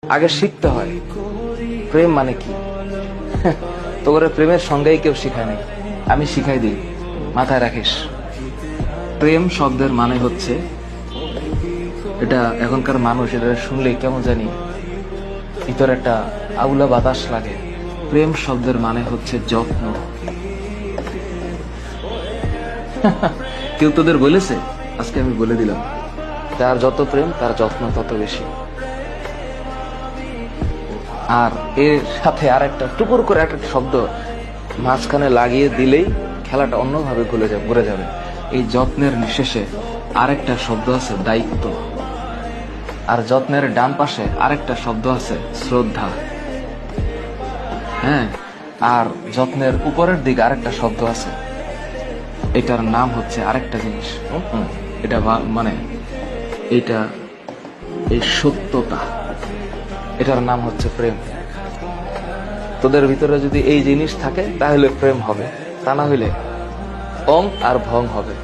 আগে শিখতে হয় প্রেম মানে কি। তোর প্রেমের সঙ্গেই কেউ শিখায় নাই, আমি শিখাই দিই, মাথায় রাখিস। প্রেম শব্দের মানে হচ্ছে, এটা এখনকার মানুষ এটা শুনলেই কেমন জানি ভিতরে একটা আউলা বাতাস লাগে। প্রেম শব্দের মানে হচ্ছে যত্ন। কেউ তোদের বলেছে? আজকে আমি বলে দিলাম, তার যত প্রেম তার যত্ন তত বেশি। আর এর সাথে আর একটা টুকুর করে একটা শব্দ মাঝখানে লাগিয়ে দিলেই খেলাটা অন্যভাবে ঘুরে যাবে। এই যত্নের নিঃশেষে আরেকটা শব্দ আছে দায়িত্ব, আর যত্নের ডান পাশে আরেকটা শব্দ আছে শ্রদ্ধা। হ্যাঁ, আর যত্নের উপরের দিকে আরেকটা শব্দ আছে, এটার নাম হচ্ছে আরেকটা জিনিস। এটা মানে এটা এই সত্যতা, এটার নাম হচ্ছে প্রেম। তোদের ভিতরে যদি এই জিনিস থাকে তাহলে প্রেম হবে, তা না হইলে অং আর ভং হবে।